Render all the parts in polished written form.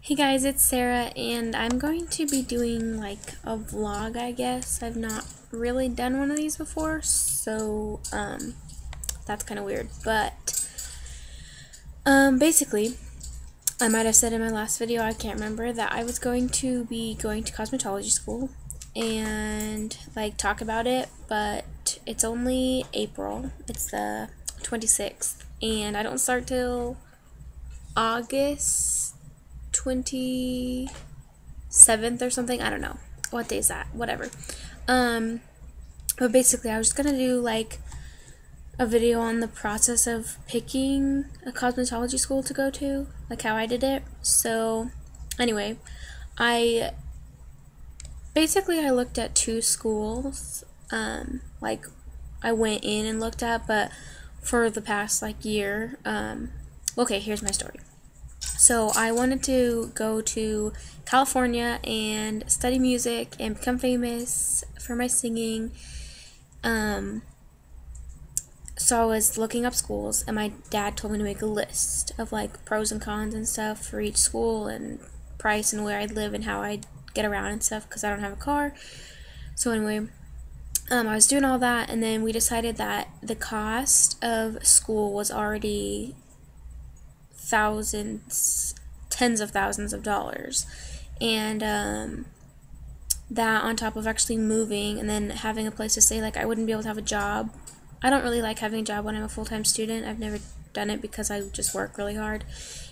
Hey guys, it's Sarah, and I'm going to be doing like a vlog, I guess. I've not really done one of these before, so that's kind of weird. But basically, I might have said in my last video, I can't remember, that I was going to be going to cosmetology school and like talk about it, but it's only April. It's the 26th, and I don't start till August 27th or something. I don't know. What day is that? Whatever. But basically I was just gonna do like a video on the process of picking a cosmetology school to go to, like how I did it. So anyway, I looked at two schools, like I went in and looked at, but for the past like year, okay, here's my story. So I wanted to go to California and study music and become famous for my singing. So I was looking up schools, and my dad told me to make a list of like pros and cons and stuff for each school and price and where I'd live and how I'd get around and stuff because I don't have a car. So anyway, I was doing all that, and then we decided that the cost of school was already tens of thousands of dollars, and that on top of actually moving and then having a place to stay, like I wouldn't be able to have a job. I don't really like having a job when I'm a full-time student. I've never done it because I just work really hard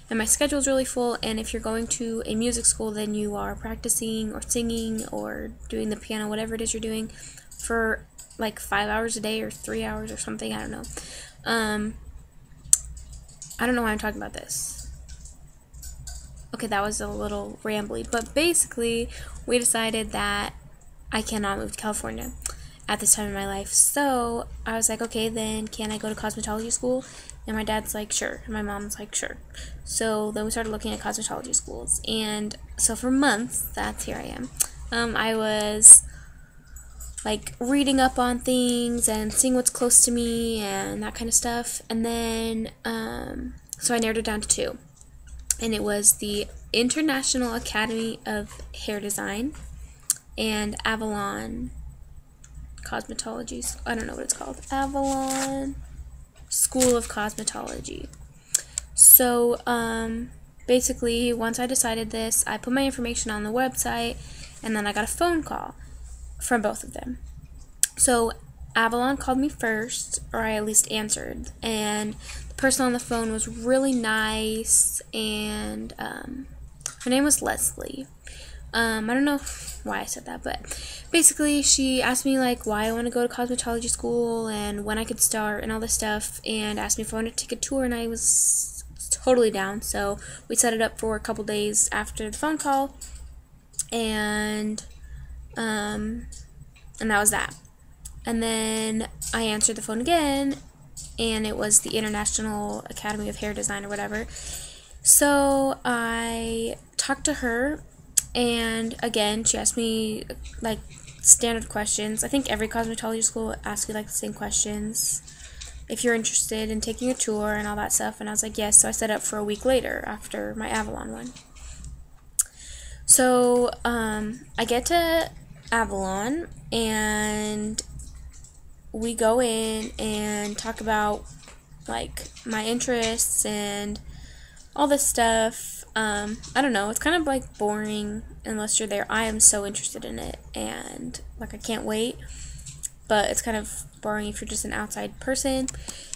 and my schedule's really full. And if you're going to a music school, then you are practicing or singing or doing the piano, whatever it is you're doing, for like 5 hours a day or 3 hours or something. I don't know. I don't know why I'm talking about this. Okay, that was a little rambly, but basically we decided that I cannot move to California at this time in my life. So I was like, okay, then can I go to cosmetology school? And my dad's like, sure. And my mom's like, sure. So then we started looking at cosmetology schools. And so for months, here I am. I was like reading up on things and seeing what's close to me and that kind of stuff. And then, so I narrowed it down to two. And it was the International Academy of Hair Design and Avalon Cosmetology. I don't know what it's called. Avalon School of Cosmetology. So, basically, once I decided this, I put my information on the website, and then I got a phone call from both of them. So Avalon called me first, or I at least answered, and the person on the phone was really nice, and her name was Leslie. I don't know why I said that, but basically she asked me like why I want to go to cosmetology school and when I could start and all this stuff, and asked me if I wanted to take a tour, and I was totally down. So we set it up for a couple days after the phone call, and that was that. And then I answered the phone again, and it was the International Academy of Hair Design or whatever. So I talked to her, and again, she asked me like standard questions. I think every cosmetology school asks you like the same questions if you're interested in taking a tour and all that stuff. And I was like, yes. So I set up for a week later after my Avalon one. So I get to Avalon, and we go in and talk about like my interests and all this stuff. I don't know, it's kind of like boring unless you're there. I am so interested in it, and like I can't wait, but it's kind of boring if you're just an outside person.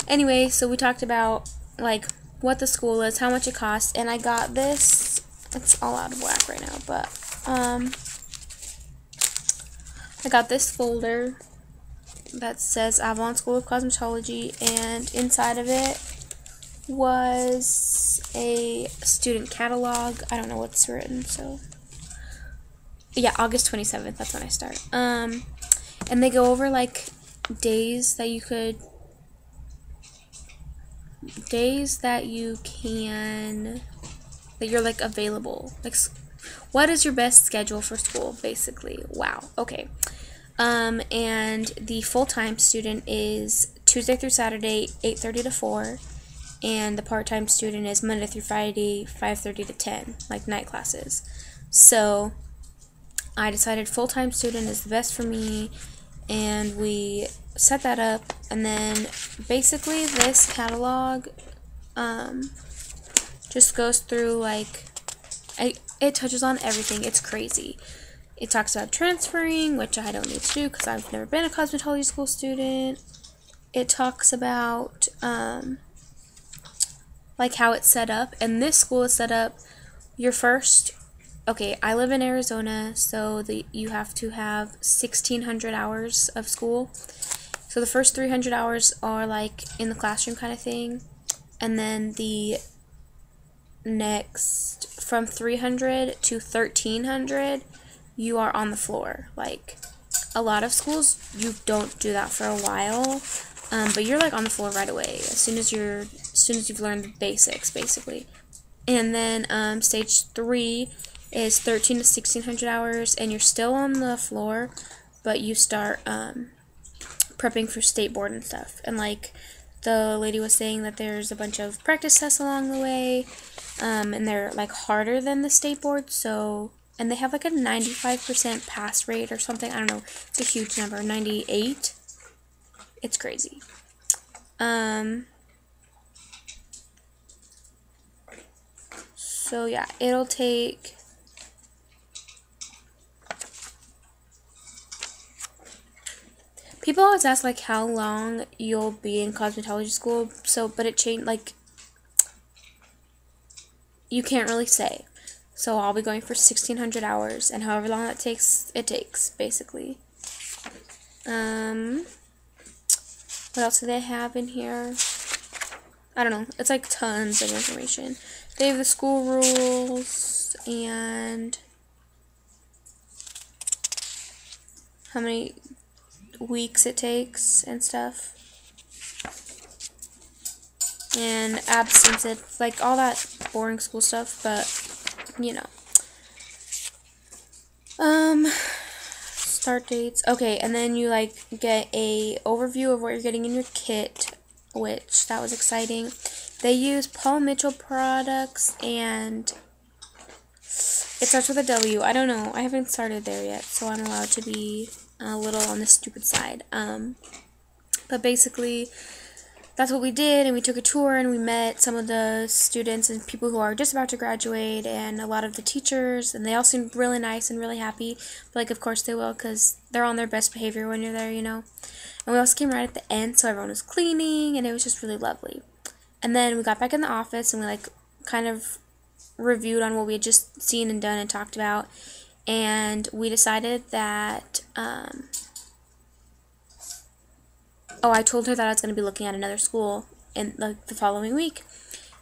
Anyway, so we talked about like what the school is, how much it costs, and I got this. It's all out of whack right now, but I got this folder that says Avalon School of Cosmetology, and inside of it was a student catalog. I don't know what's written, so yeah, August 27th, that's when I start. And they go over like days that you can, that you're like available, like what is your best schedule for school, basically. Wow, okay. And the full-time student is Tuesday through Saturday, 8:30 to 4, and the part-time student is Monday through Friday, 5:30 to 10, like night classes. So I decided full-time student is the best for me, and we set that up. And then basically this catalog just goes through, like, it touches on everything. It's crazy. It talks about transferring, which I don't need to do because I've never been a cosmetology school student. It talks about like how it's set up, and this school is set up. Your first, okay, I live in Arizona, so you have to have 1,600 hours of school. So the first 300 hours are like in the classroom kind of thing, and then the next from 300 to 1,300 you are on the floor. Like, a lot of schools you don't do that for a while, but you're like on the floor right away as soon as you've learned the basics, basically. And then stage 3 is 1,300 to 1,600 hours, and you're still on the floor, but you start prepping for state board and stuff. And like the lady was saying, that there's a bunch of practice tests along the way, and they're like harder than the state board. So, and they have like a 95% pass rate or something. I don't know. It's a huge number. 98. It's crazy. So yeah, it'll take people always ask like how long you'll be in cosmetology school. So, but it changed, like, you can't really say. So I'll be going for 1,600 hours, and however long that takes, it takes, basically. What else do they have in here? I don't know. It's like tons of information. They have the school rules and how many weeks it takes and stuff. And absence, like all that boring school stuff, but you know. Start dates. Okay, and then you like get a overview of what you're getting in your kit, which that was exciting. They use Paul Mitchell products, and it starts with a W. I don't know. I haven't started there yet, so I'm allowed to be a little on the stupid side. But basically, that's what we did, and we took a tour, and we met some of the students and people who are just about to graduate, and a lot of the teachers, and they all seemed really nice and really happy. But, like, of course they will, because they're on their best behavior when you're there, you know. And we also came right at the end, so everyone was cleaning, and it was just really lovely. And then we got back in the office, and we, like, kind of reviewed on what we had just seen and done and talked about, and we decided that, I told her that I was going to be looking at another school in like the following week,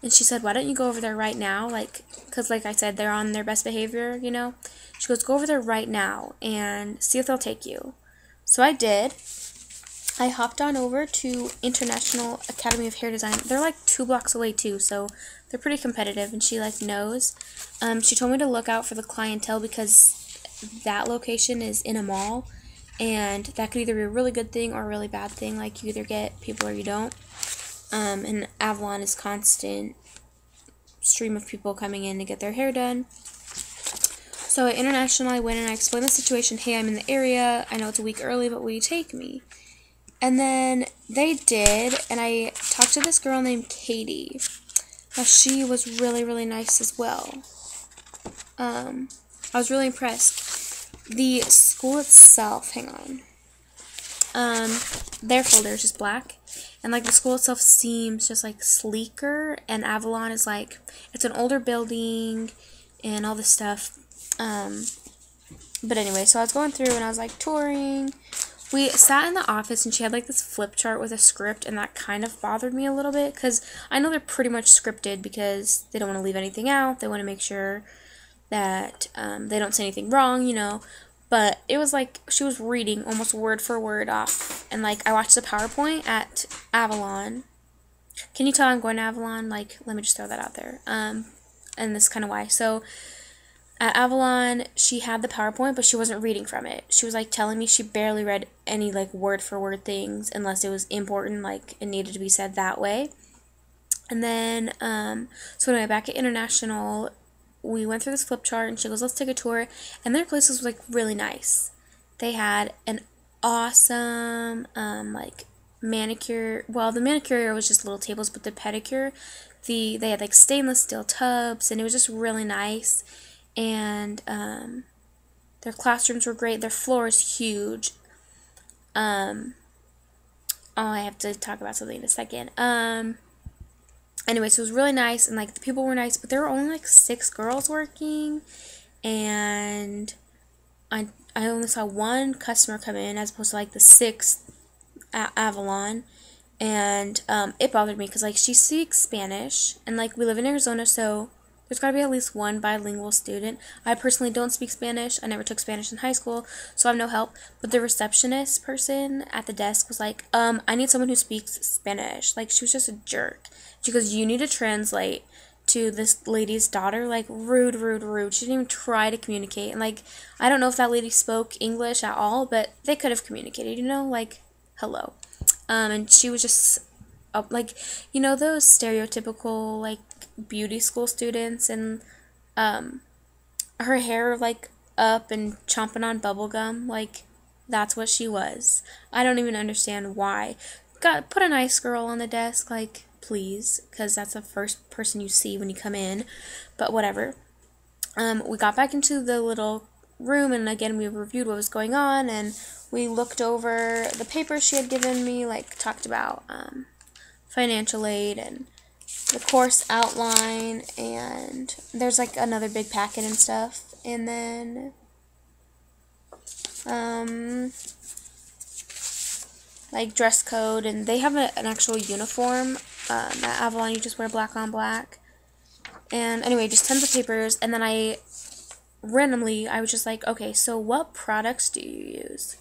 and she said, why don't you go over there right now, like, because like I said, they're on their best behavior, you know. She goes, go over there right now and see if they'll take you. So I did. I hopped on over to International Academy of Hair Design. They're like 2 blocks away too, so they're pretty competitive, and she like knows. She told me to look out for the clientele because that location is in a mall, and that could either be a really good thing or a really bad thing. Like, you either get people or you don't. And Avalon is constant stream of people coming in to get their hair done. So at International, I went and I explained the situation. Hey, I'm in the area. I know it's a week early, but will you take me? And then they did, and I talked to this girl named Katie. Now, she was really, really nice as well. I was really impressed. The school itself, hang on, their folder is just black, and like the school itself seems just like sleeker, and Avalon is like, it's an older building and all this stuff. But anyway, so I was going through and I was like touring. We sat in the office, and she had like this flip chart with a script, and that kind of bothered me a little bit, because I know they're pretty much scripted because they don't want to leave anything out. They want to make sure that they don't say anything wrong, you know. But it was like she was reading almost word for word off, and like I watched the PowerPoint at Avalon. Can you tell I'm going to Avalon? Like, let me just throw that out there. And this is kind of why. So at Avalon, she had the PowerPoint, but she wasn't reading from it. She was like telling me she barely read any like word for word things unless it was important, like it needed to be said that way. And then, so anyway, back at International, we went through this flip chart, and she goes, let's take a tour. And their place was, like, really nice. They had an awesome, like, manicure. Well, the manicure was just little tables, but the pedicure, they had, like, stainless steel tubs, and it was just really nice. And, their classrooms were great. Their floor is huge. Oh, I have to talk about something in a second. Anyway, so it was really nice, and, like, the people were nice, but there were only, like, 6 girls working, and I only saw one customer come in as opposed to, like, the 6th at Avalon, and, it bothered me, because, like, she speaks Spanish, and, like, we live in Arizona, so there's got to be at least one bilingual student. I personally don't speak Spanish. I never took Spanish in high school, so I'm no help. But the receptionist person at the desk was like, I need someone who speaks Spanish. Like, she was just a jerk. She goes, you need to translate to this lady's daughter. Like, rude, rude, rude. She didn't even try to communicate. And, like, I don't know if that lady spoke English at all, but they could have communicated, you know? Like, hello. And she was just, like, you know, those stereotypical, like, beauty school students, and her hair, like, up and chomping on bubble gum. Like, that's what she was. I don't even understand why. Put a nice girl on the desk, like, please, because that's the first person you see when you come in. But whatever. We got back into the little room, and again we reviewed what was going on, and we looked over the papers she had given me, like, talked about financial aid and the course outline, and there's, like, another big packet and stuff, and then like, dress code, and they have an actual uniform. At Avalon, you just wear black on black. And anyway, just tons of papers, and then I was just like, okay, so what products do you use?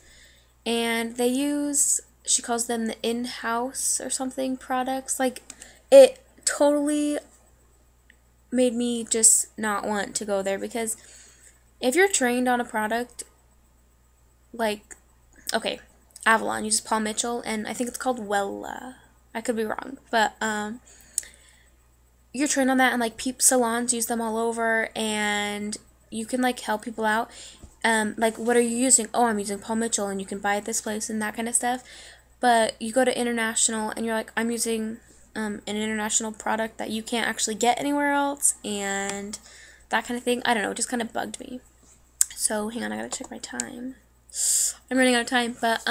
And they use, she calls them the in-house or something products. Like, it totally made me just not want to go there, because if you're trained on a product, like, okay, Avalon uses Paul Mitchell, and I think it's called Wella. I could be wrong, but you're trained on that, and, like, peep salons use them all over, and you can, like, help people out. Like, what are you using? Oh, I'm using Paul Mitchell, and you can buy at this place and that kind of stuff. But you go to International, and you're like, I'm using an international product that you can't actually get anywhere else, and that kind of thing. I don't know, it just kind of bugged me. So, hang on, I gotta check my time. I'm running out of time, but,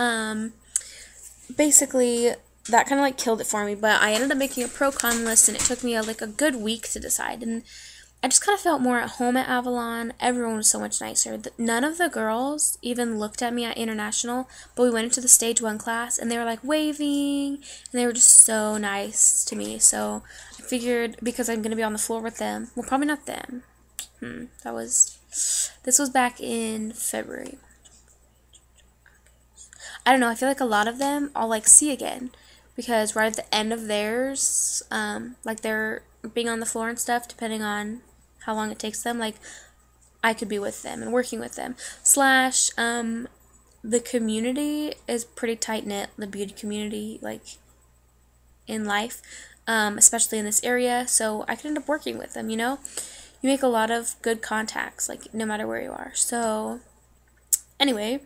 basically, that kind of, like, killed it for me, but I ended up making a pro-con list, and it took me, like, a good week to decide, and I just kind of felt more at home at Avalon. Everyone was so much nicer. None of the girls even looked at me at International, but we went into the stage 1 class, and they were, like, waving, and they were just so nice to me. So I figured, because I'm going to be on the floor with them, well, probably not them. This was back in February. I don't know, I feel like a lot of them I'll, like, see again, because right at the end of theirs, like, they're being on the floor and stuff, depending on how long it takes them, like, I could be with them and working with them. Slash, the community is pretty tight-knit, the beauty community, like, in life, especially in this area, so I could end up working with them, you know? You make a lot of good contacts, like, no matter where you are. So, anyway,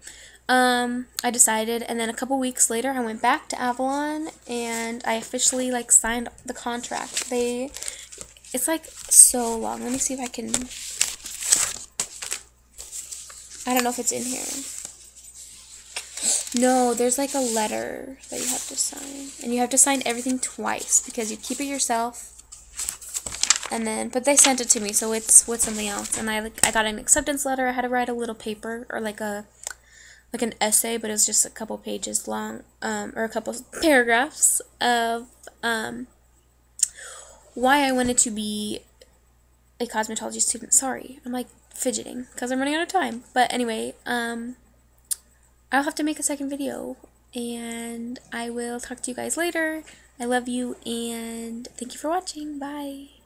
I decided, and then a couple weeks later, I went back to Avalon, and I officially, like, signed the contract. It's, like, so long. Let me see if I can, I don't know if it's in here. No, there's, like, a letter that you have to sign, and you have to sign everything twice, because you keep it yourself, and then, but they sent it to me, so it's with something else, and I got an acceptance letter. I had to write a little paper, or, like, an essay, but it was just a couple pages long, or a couple paragraphs of, why I wanted to be a cosmetology student. Sorry, I'm, like, fidgeting, because I'm running out of time. But anyway, I'll have to make a second video, and I will talk to you guys later. I love you, and thank you for watching. Bye.